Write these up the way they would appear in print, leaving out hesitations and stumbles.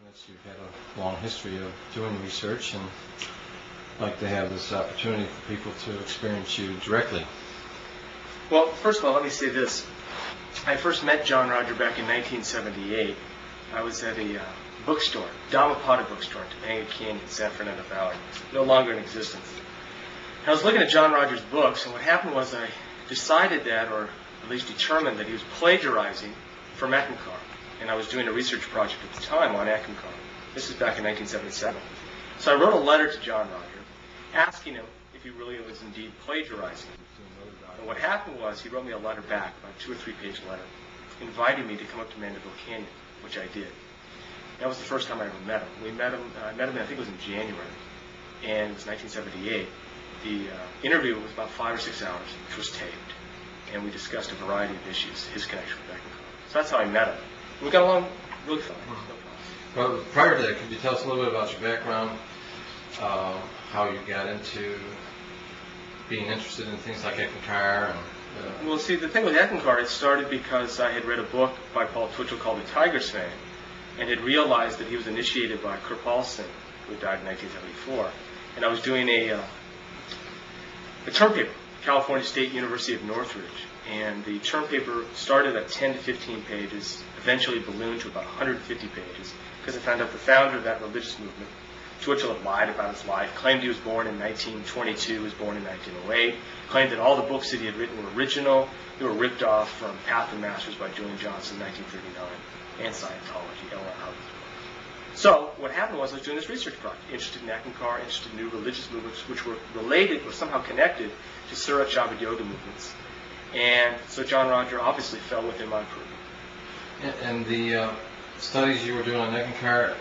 minutes. You've had a long history of doing research, and I'd like to have this opportunity for people to experience you directly. Well, first of all, let me say this. I first met John-Roger back in 1978. I was at a bookstore, Dhammapada bookstore in Topanga Canyon, San Fernando Valley, no longer in existence. And I was looking at John-Roger's books, and what happened was I decided that, or at least determined that he was plagiarizing from Eckankar. And I was doing a research project at the time on Eckankar. This is back in 1977. So I wrote a letter to John-Roger asking him if he really was indeed plagiarizing. And what happened was he wrote me a letter back, about a 2 or 3 page letter, inviting me to come up to Mandeville Canyon, which I did. That was the first time I ever met him. I met him, I think it was in January, and it was 1978. The interview was about 5 or 6 hours, which was taped, and we discussed a variety of issues, his connection with Eckankar. So that's how I met him. We got along really fine. No problem. Well, prior to that, could you tell us a little bit about your background, how you got into being interested in things like Eckankar? Well, see, the thing with Eckankar, it started because I had read a book by Paul Twitchell called The Tiger's Fang, and had realized that he was initiated by Kirpal Singh, who died in 1974. And I was doing a term paper, California State University of Northridge. And the term paper started at 10 to 15 pages, eventually ballooned to about 150 pages, because I found out the founder of that religious movement, Twitchell, had lied about his life, claimed he was born in 1922, was born in 1908, claimed that all the books that he had written were original. They were ripped off from Path of Masters by Julian Johnson in 1939, and Scientology, L. Ron Hubbard's book. So what happened was I was doing this research project, interested in Eckankar, interested in new religious movements, which were related or somehow connected to Surat Shabd Yoga movements. And so John-Roger obviously fell within my purview. And the studies you were doing on Eckankar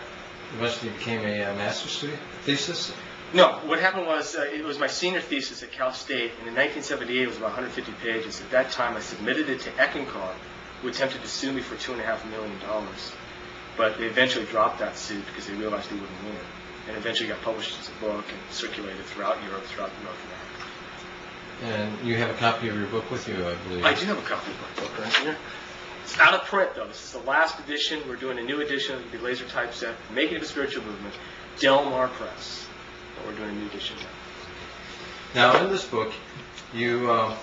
eventually became a master's thesis? No, what happened was it was my senior thesis at Cal State, and in 1978 it was about 150 pages. At that time I submitted it to Eckankar, who attempted to sue me for $2.5 million. But they eventually dropped that suit because they realized they wouldn't win. And eventually got published as a book and circulated throughout Europe, throughout North America. And you have a copy of your book with you, I believe. I do have a copy of my book right here. It's out of print, though. This is the last edition. We're doing a new edition of the laser typeset, Making of a Spiritual Movement, Del Mar Press. But we're doing a new edition now. Now, in this book, you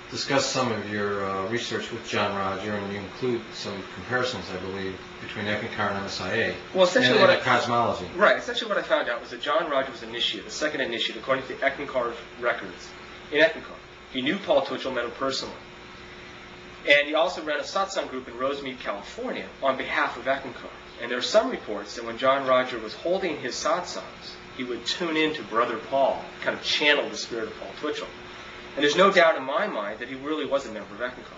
discuss some of your research with John-Roger, and you include some comparisons, I believe, between Eckankar and MSIA, and cosmology. Right. Essentially what I found out was that John-Roger was initiate, the second initiate, according to Eckankar's records. In Eckankar, he knew Paul Twitchell, met him personally. And he also ran a satsang group in Rosemead, California, on behalf of Eckankar. And there are some reports that when John-Roger was holding his satsangs, he would tune in to Brother Paul, kind of channel the spirit of Paul Twitchell. And there's no doubt in my mind that he really was a member of Eckankar.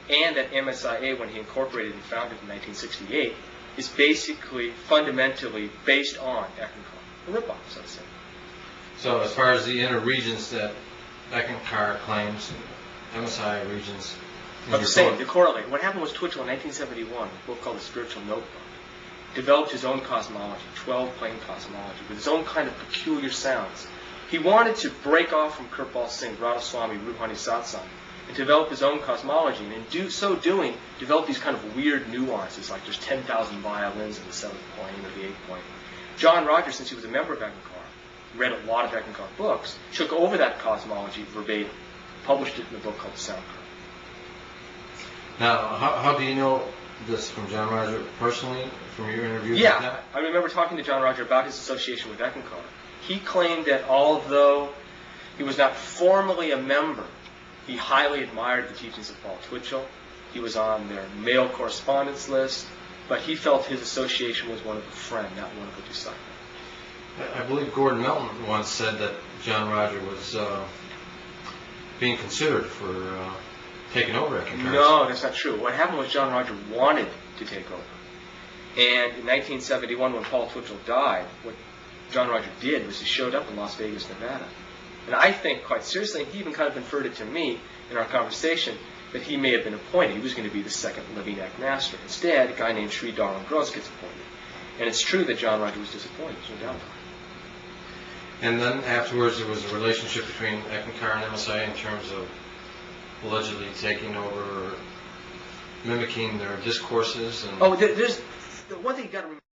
And that MSIA, when he incorporated and founded in 1968, is basically, fundamentally based on Eckankar. A ripoff, so to say. So as far as the inner regions that Eckankar claims, MSIA regions, but the same, to correlate. What happened was Twitchell in 1971, a book called The Spiritual Notebook, developed his own cosmology, 12-plane cosmology, with his own kind of peculiar sounds. He wanted to break off from Kirpal Singh, Radhasoami, Ruhani Satsang, and develop his own cosmology, and in so doing, develop these kind of weird nuances, like there's 10,000 violins in the 7th plane or the 8th plane. John-Roger, since he was a member of Eckankar, read a lot of Eckankar books, took over that cosmology verbatim, published it in a book called The Sound Curve. Now, how do you know this from John-Roger personally, from your interviews? Yeah, with that? I remember talking to John-Roger about his association with Eckankar. He claimed that although he was not formally a member, he highly admired the teachings of Paul Twitchell. He was on their mail correspondence list, but he felt his association was one of a friend, not one of a disciple. I believe Gordon Melton once said that John-Roger was being considered for taking over Eckankar. No, that's not true. What happened was John-Roger wanted to take over. And in 1971, when Paul Twitchell died, what John-Roger did was he showed up in Las Vegas, Nevada. And I think, quite seriously, he even kind of inferred it to me in our conversation that he may have been appointed. He was going to be the second living Ek master. Instead, a guy named Sri Darwin Gross gets appointed. And it's true that John-Roger was disappointed, there's no doubt about it. And then afterwards, there was a relationship between Eckankar and MSIA in terms of allegedly taking over, or mimicking their discourses. And the one thing you got to remember.